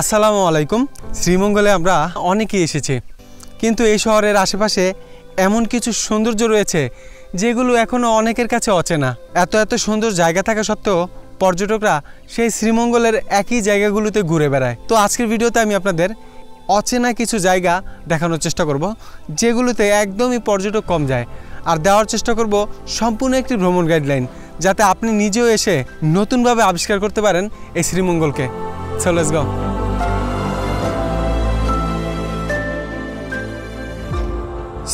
আসসালামু আলাইকুম। শ্রীমঙ্গলে আমরা অনেকেই এসেছি, কিন্তু এই শহরের আশেপাশে এমন কিছু সৌন্দর্য রয়েছে যেগুলো এখনও অনেকের কাছে অচেনা। এত এত সুন্দর জায়গা থাকা সত্ত্বেও পর্যটকরা সেই শ্রীমঙ্গলের একই জায়গাগুলোতে ঘুরে বেড়ায়। তো আজকের ভিডিওতে আমি আপনাদের অচেনা কিছু জায়গা দেখানোর চেষ্টা করব, যেগুলোতে একদমই পর্যটক কম যায়, আর দেওয়ার চেষ্টা করব সম্পূর্ণ একটি ভ্রমণ গাইডলাইন, যাতে আপনি নিজেও এসে নতুনভাবে আবিষ্কার করতে পারেন এই শ্রীমঙ্গলকে। So let's go.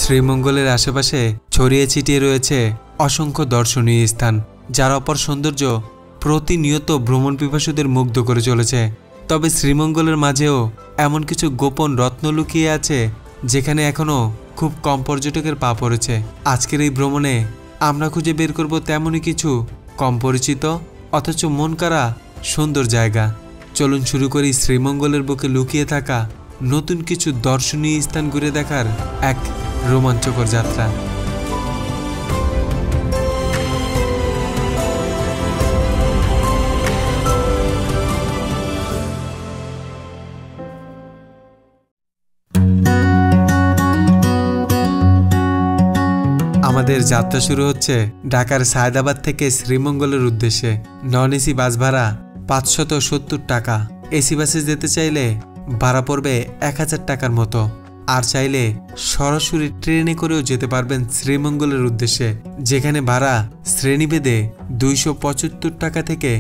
শ্রীমঙ্গলের আশেপাশে ছড়িয়ে ছিটিয়ে রয়েছে অসংখ্য দর্শনীয় স্থান, যার অপর সৌন্দর্য প্রতিনিয়ত ভ্রমণ পিপাসুদের মুগ্ধ করে চলেছে। তবে শ্রীমঙ্গলের মাঝেও এমন কিছু গোপন রত্ন লুকিয়ে আছে, যেখানে এখনও খুব কম পর্যটকের পা পড়েছে। আজকের এই ভ্রমণে আমরা খুঁজে বের করব তেমনই কিছু কম পরিচিত অথচ মন কাড়া সুন্দর জায়গা। চলুন শুরু করি শ্রীমঙ্গলের বুকে লুকিয়ে থাকা নতুন কিছু দর্শনীয় স্থান ঘুরে দেখার এক রোমাঞ্চকর যাত্রা। আমাদের যাত্রা শুরু হচ্ছে ঢাকার সায়দাবাদ থেকে শ্রীমঙ্গলের উদ্দেশ্যে। নন এসি বাস ভাড়া 570 টাকা। এসি বাসে যেতে চাইলে ভাড়া পড়বে 1000 টাকার মতো, আর চাইলে সরাসরি ট্রেনে করেও যেতে পারবেন শ্রীমঙ্গলের উদ্দেশ্যে, যেখানে ভাড়া শ্রেণীভেদে 275 টাকা থেকে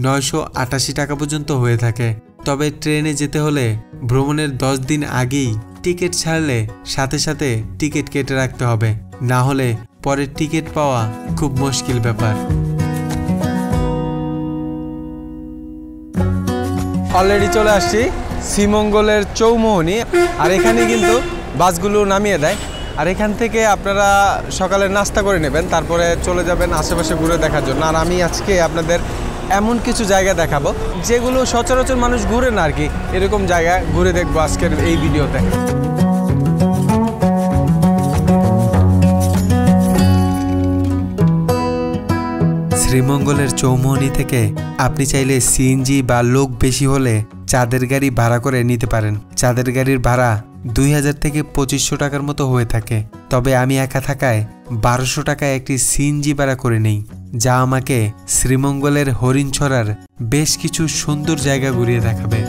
988 টাকা পর্যন্ত হয়ে থাকে। তবে ট্রেনে যেতে হলে ভ্রমণের 10 দিন আগেই টিকিট ছাড়লে সাথে সাথে টিকিট কেটে রাখতে হবে, না হলে পরে টিকিট পাওয়া খুব মুশকিল ব্যাপার। অলরেডি চলে আসছি শ্রীমঙ্গলের চৌমোহনী, আর এখানে কিন্তু বাসগুলো নামিয়ে দেয়, আর এখান থেকে আপনারা সকালে নাস্তা করে নেবেন, তারপরে চলে যাবেন আশেপাশে ঘুরে দেখার জন্য। আর আমি আজকে আপনাদের এমন কিছু জায়গা দেখাবো যেগুলো সচরাচর মানুষ ঘুরে না, আর কি এরকম জায়গা ঘুরে দেখবো আজকের এই ভিডিওতে। শ্রীমঙ্গলের চৌমোহনী থেকে আপনি চাইলে সিএনজি বা লোক বেশি হলে চাঁদের গাড়ি ভাড়া করে নিতে পারেন। চাঁদের গাড়ির ভাড়া 2000 থেকে 2500 টাকার মতো হয়ে থাকে। তবে আমি একা থাকায় 1200 টাকায় একটি সিএনজি ভাড়া করে নেই, যা আমাকে শ্রীমঙ্গলের হরিণছড়ার বেশ কিছু সুন্দর জায়গা ঘুরিয়ে দেখাবে।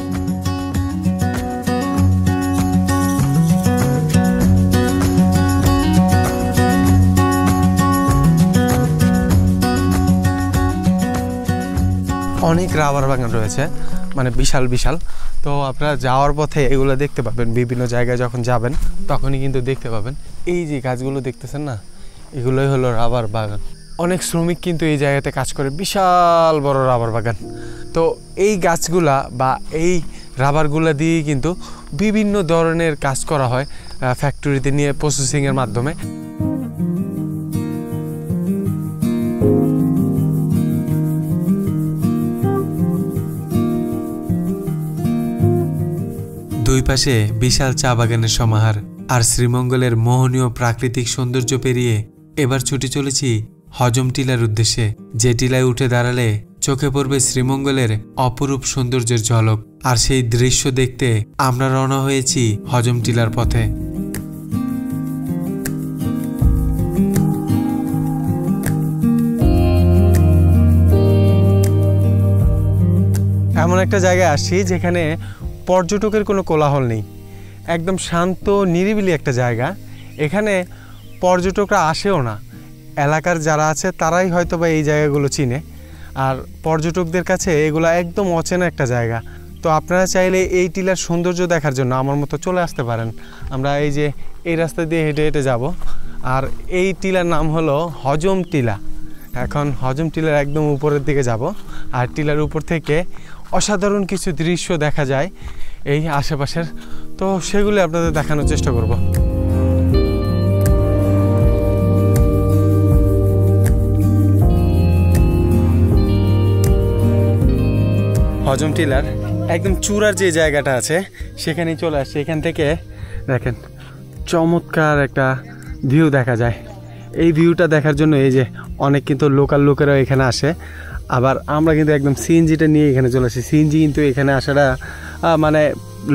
অনেক রাবার বাগান রয়েছে, মানে বিশাল বিশাল। তো আপনারা যাওয়ার পথে এগুলো দেখতে পাবেন, বিভিন্ন জায়গায় যখন যাবেন তখনই কিন্তু দেখতে পাবেন। এই যে গাছগুলো দেখতেছেন না, এগুলোই হলো রাবার বাগান। অনেক শ্রমিক কিন্তু এই জায়গাতে কাজ করে, বিশাল বড় রাবার বাগান। তো এই গাছগুলা বা এই রাবারগুলা দিয়েই কিন্তু বিভিন্ন ধরনের কাজ করা হয় ফ্যাক্টরিতে নিয়ে প্রসেসিংয়ের মাধ্যমে। দুই পাশে বিশাল চা বাগানের সমাহার, আর শ্রীমঙ্গলের মোহনীয় প্রাকৃতিক সৌন্দর্য পেরিয়ে এবার ছুটে চলেছি হজম টিলার উদ্দেশ্যে, যে টিলায় উঠে দাঁড়ালে চোখে পড়বে শ্রীমঙ্গলের অপরূপ সৌন্দর্যের ঝলক। আর সেই দৃশ্য দেখতে আমরা রওনা হয়েছি হজম টিলার পথে। এমন একটা জায়গায় আসছি যেখানে পর্যটকের কোনো কোলাহল নেই, একদম শান্ত নিরিবিলি একটা জায়গা। এখানে পর্যটকরা আসেও না, এলাকার যারা আছে তারাই হয়তো বা এই জায়গাগুলো চিনে, আর পর্যটকদের কাছে এগুলো একদম অচেনা একটা জায়গা। তো আপনারা চাইলে এই টিলার সৌন্দর্য দেখার জন্য আমার মতো চলে আসতে পারেন। আমরা এই যে এই রাস্তা দিয়ে হেঁটে হেঁটে যাব, আর এই টিলার নাম হলো হজম টিলা। এখন হজম টিলার একদম উপরের দিকে যাব, আর টিলার উপর থেকে অসাধারণ কিছু দৃশ্য দেখা যায় এই আশেপাশের, তো সেগুলো আপনাদের দেখানোর চেষ্টা করব। হজম টিলার একদম চূড়ার যে জায়গাটা আছে সেখানেই চলে আসছে। এখান থেকে দেখেন চমৎকার একটা ভিউ দেখা যায়। এই ভিউটা দেখার জন্য এই যে অনেক কিন্তু লোকাল লোকেরাও এখানে আসে। আবার আমরা কিন্তু একদম সিএনজিটা নিয়ে এখানে চলে আসি। সিএনজি কিন্তু এখানে আসাটা মানে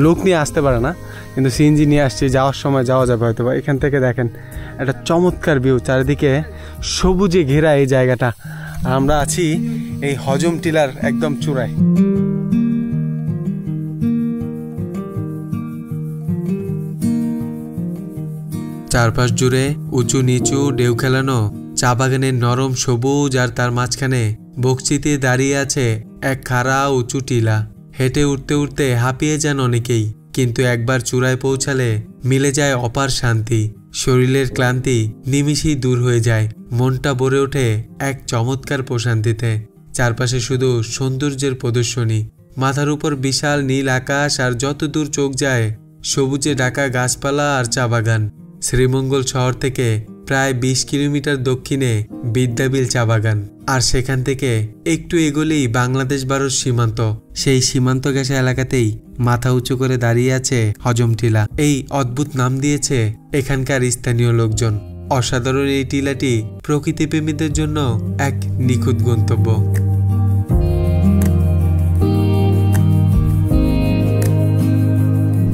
লোক নিয়ে আসতে পারে না, কিন্তু সিএনজি নিয়ে আসছি, যাওয়ার সময় যাওয়া যাবে হয়তো বা। এখান থেকে দেখেন একটা চমৎকার ভিউ, চারিদিকে সবুজে ঘেরা এই জায়গাটা। আর আমরা আছি এই হজম টিলার একদম চূড়ায়। চারপাশ জুড়ে উঁচু নিচু ঢেউ খেলানো চা বাগানের নরম সবুজ, আর তার মাঝখানে বকচিতে দাঁড়িয়ে আছে এক খাড়া উঁচু টিলা। হেঁটে উঠতে উঠতে হাঁপিয়ে যান অনেকেই, কিন্তু একবার চূড়ায় পৌঁছালে মিলে যায় অপার শান্তি। শরীরের ক্লান্তি নিমিষেই দূর হয়ে যায়, মনটা ভরে ওঠে এক চমৎকার প্রশান্তিতে। চারপাশে শুধু সৌন্দর্যের প্রদর্শনী, মাথার উপর বিশাল নীল আকাশ, আর যত দূর চোখ যায় সবুজে ঢাকা গাছপালা আর চা বাগান। শ্রীমঙ্গল শহর থেকে প্রায় 20 কিলোমিটার দক্ষিণে বিদ্যাবিল চা বাগান, আর সেখান থেকে একটু এগোলেই বাংলাদেশ ভারত সীমান্ত। সেই সীমান্ত ঘেঁষা এলাকাতেই মাথা উঁচু করে দাঁড়িয়ে আছে হজম টিলা। এই অদ্ভুত নাম দিয়েছে এখানকার স্থানীয় লোকজন। অসাধারণ এই টিলাটি প্রকৃতিপ্রেমীদের জন্য এক নিখুঁত গন্তব্য।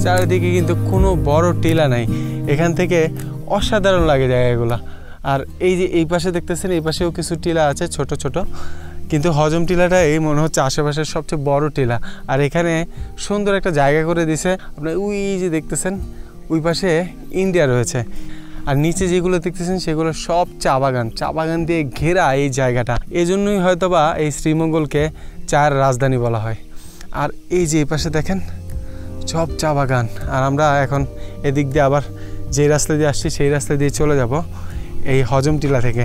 চারিদিকে কিন্তু কোনো বড় টিলা নাই, এখান থেকে অসাধারণ লাগে জায়গাগুলো। আর এই যে এই পাশে দেখতেছেন, এই পাশেও কিছু টিলা আছে ছোট ছোট, কিন্তু হজম টিলাটা এই মনে হচ্ছে আশেপাশের সবচেয়ে বড় টিলা। আর এখানে সুন্দর একটা জায়গা করে দিছে আপনার, ওই যে দেখতেছেন ওই পাশে ইন্ডিয়া রয়েছে, আর নিচে যেগুলো দেখতেছেন সেগুলো সব চা বাগান, চা বাগান দিয়ে ঘেরা এই জায়গাটা। এই জন্যই হয়তো বা এই শ্রীমঙ্গলকে চায়ের রাজধানী বলা হয়। আর এই যে এই পাশে দেখেন সব চা বাগান। আর আমরা এখন এদিক দিয়ে আবার যে রাস্তা দিয়ে আসছি সেই রাস্তা দিয়ে চলে যাব এই হজম টিলা থেকে।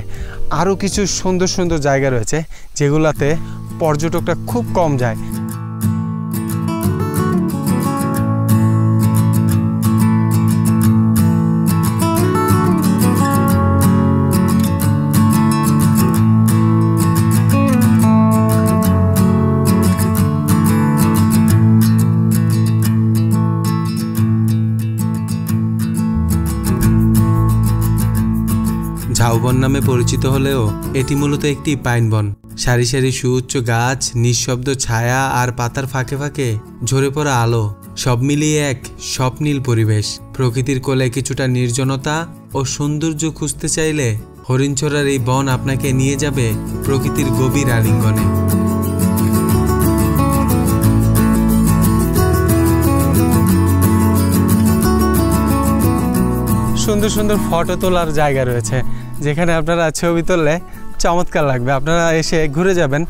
আরও কিছু সুন্দর সুন্দর জায়গা রয়েছে যেগুলোতে পর্যটকরা খুব কম যায়। ঝাউবন নামে পরিচিত হলেও এটি মূলত একটি পাইন বন। সারি সারি সুউচ্চ গাছ, নিঃশব্দ ছায়া, আর পাতার ফাঁকে ফাঁকে ঝরে পড়া আলো, সব মিলিয়ে এক স্বপ্নীল পরিবেশ। প্রকৃতির কোলে কিছুটা নির্জনতা ও সৌন্দর্য খুঁজতে চাইলে হরিণছড়ার এই বন আপনাকে নিয়ে যাবে প্রকৃতির গভীর আলিঙ্গনে। সুন্দর সুন্দর ফটো তোলার জায়গা রয়েছে, যেখানে আপনারা ছবি তুললে চমৎকার লাগবে। আপনারা এসে ঘুরে যাবেন।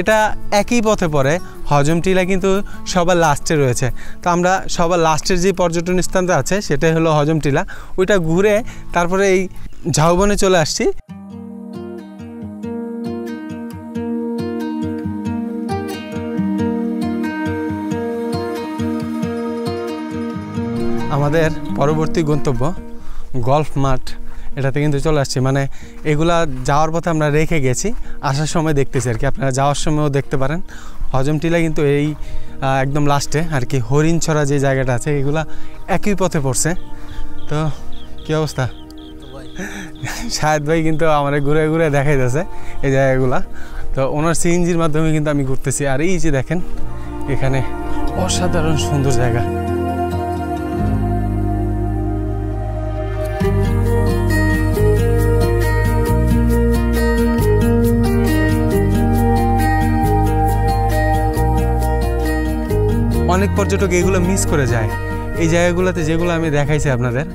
এটা একই পথে পড়ে, হজম টিলা কিন্তু সবার লাস্টে রয়েছে। তো আমরা সবার লাস্টের যে পর্যটন স্থানটা আছে সেটাই হলো হজম টিলা। ওইটা ঘুরে তারপরে এই ঝাউবনে চলে আসছি। আমাদের পরবর্তী গন্তব্য গল্ফ মাঠ, এটাতে কিন্তু চলে আসছি। মানে এগুলা যাওয়ার পথে আমরা রেখে গেছি, আসার সময় দেখতেছি আর কি। আপনারা যাওয়ার সময়ও দেখতে পারেন। হজম টিলা কিন্তু এই একদম লাস্টে আর কি। হরিণছড়া যে জায়গাটা আছে এগুলা একই পথে পড়ছে। তো কী অবস্থা? শাহেদ ভাই কিন্তু আমার ঘুরে ঘুরে দেখাইতেছে এই জায়গাগুলা। তো ওনার সিএনজির মাধ্যমে কিন্তু আমি ঘুরতেছি। আর এই যে দেখেন এখানে অসাধারণ সুন্দর জায়গা। অনেক পর্যটক এগুলো মিস করে যায়। এই জায়গাগুলোতে যেগুলো আমি দেখাইছি আপনাদের,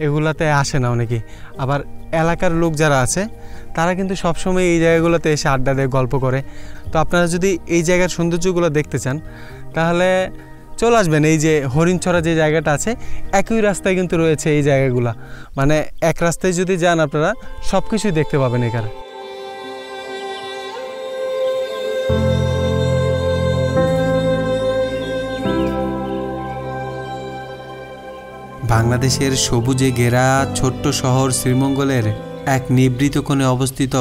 এগুলাতে আসে না অনেকেই। আবার এলাকার লোক যারা আছে তারা কিন্তু সবসময় এই জায়গাগুলোতে এসে আড্ডা দেয়, গল্প করে। তো আপনারা যদি এই জায়গার সৌন্দর্যগুলো দেখতে চান তাহলে চলে আসবেন। এই যে হরিণছড়া যে জায়গাটা আছে একই রাস্তায় কিন্তু রয়েছে এই জায়গাগুলো। মানে এক রাস্তায় যদি যান আপনারা সব কিছুই দেখতে পাবেন এখানে। বাংলাদেশের সবুজে ঘেরা ছোট্ট শহর শ্রীমঙ্গলের এক নিভৃত কোণে অবস্থিত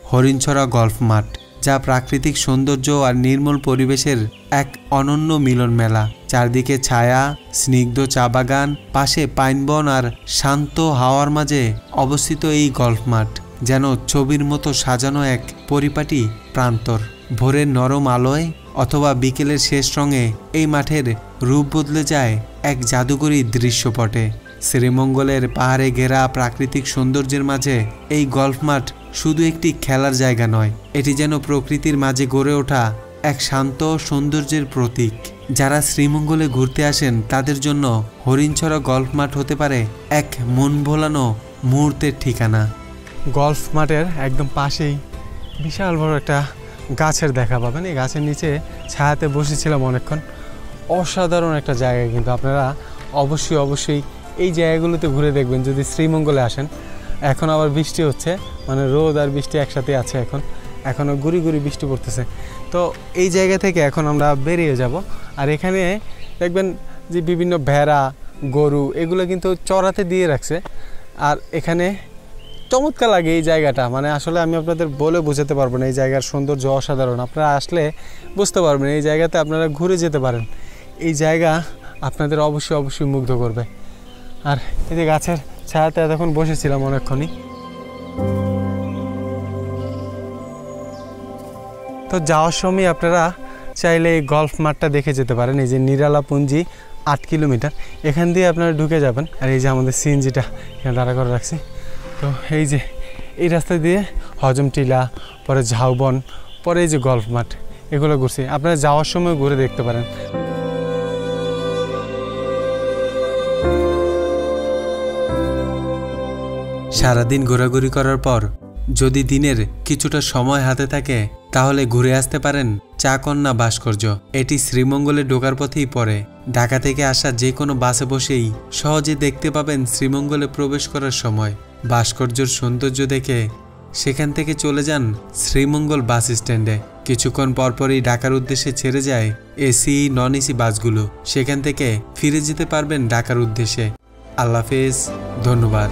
হরিণছড়া গল্ফ মাঠ, যা প্রাকৃতিক সৌন্দর্য আর নির্মল পরিবেশের এক অনন্য মিলন মেলা। চারদিকে ছায়া, স্নিগ্ধ চা বাগান, পাশে পাইনবন আর শান্ত হাওয়ার মাঝে অবস্থিত এই গল্ফ মাঠ যেন ছবির মতো সাজানো এক পরিপাটি প্রান্তর। ভোরের নরম আলোয় অথবা বিকেলের শেষ রঙে এই মাঠের রূপ বদলে যায় এক জাদুকরী দৃশ্যপটে। শ্রীমঙ্গলের পাহাড়ে ঘেরা প্রাকৃতিক সৌন্দর্যের মাঝে এই গল্ফ মাঠ শুধু একটি খেলার জায়গা নয়, এটি যেন প্রকৃতির মাঝে গড়ে ওঠা এক শান্ত সৌন্দর্যের প্রতীক। যারা শ্রীমঙ্গলে ঘুরতে আসেন তাদের জন্য হরিণছড়া গল্ফ মাঠ হতে পারে এক মন ভোলানো মুহূর্তের ঠিকানা। গল্ফ মাঠের একদম পাশেই বিশাল বড় একটা গাছের দেখা পাবেন। এই গাছের নিচে ছায়াতে বসেছিলাম অনেকক্ষণ। অসাধারণ একটা জায়গা, কিন্তু আপনারা অবশ্যই এই জায়গাগুলোতে ঘুরে দেখবেন যদি শ্রীমঙ্গলে আসেন। এখন আবার বৃষ্টি হচ্ছে, মানে রোদ আর বৃষ্টি একসাথে আছে। এখনও গুড়ি বৃষ্টি পড়তেছে। তো এই জায়গা থেকে এখন আমরা বেরিয়ে যাব। আর এখানে দেখবেন যে বিভিন্ন ভেড়া, গরু এগুলো কিন্তু চড়াতে দিয়ে রাখছে। আর এখানে চমৎকার লাগে এই জায়গাটা, মানে আসলে আমি আপনাদের বলে বোঝাতে পারবো না। এই জায়গার সৌন্দর্য অসাধারণ। আপনারা আসলে বুঝতে পারবেন, এই জায়গাতে আপনারা ঘুরে যেতে পারেন। এই জায়গা আপনাদের অবশ্যই মুগ্ধ করবে। আর এই যে গাছের ছায়াতে এতক্ষণ বসেছিলাম অনেকক্ষণই। তো যাওয়ার সময় আপনারা চাইলে এই গল্ফ মাঠটা দেখে যেতে পারেন। এই যে নিরালাপুঞ্জি 8 কিলোমিটার, এখান দিয়ে আপনারা ঢুকে যাবেন। আর এই যে আমাদের সিএনজিটা এখানে দাঁড়া করে রাখছি। তো এই যে এই রাস্তা দিয়ে হজম টিলা, পরে ঝাউবন, পরে এই যে গল্ফ মাঠ, এগুলো ঘুরছি। আপনারা যাওয়ার সময় ঘুরে দেখতে পারেন। সারাদিন ঘোরাঘুরি করার পর যদি দিনের কিছুটা সময় হাতে থাকে তাহলে ঘুরে আসতে পারেন চাকন্যা ভাস্কর্য। এটি শ্রীমঙ্গলে ঢোকার পথেই পড়ে। ঢাকা থেকে আসা যে কোনো বাসে বসেই সহজে দেখতে পাবেন শ্রীমঙ্গলে প্রবেশ করার সময়। ভাস্কর্যের সৌন্দর্য দেখে সেখান থেকে চলে যান শ্রীমঙ্গল বাস স্ট্যান্ডে। কিছুক্ষণ পরপরই ঢাকার উদ্দেশ্যে ছেড়ে যায় এসি নন এসি বাসগুলো। সেখান থেকে ফিরে যেতে পারবেন ঢাকার উদ্দেশ্যে। আল্লাহ হাফেজ, ধন্যবাদ।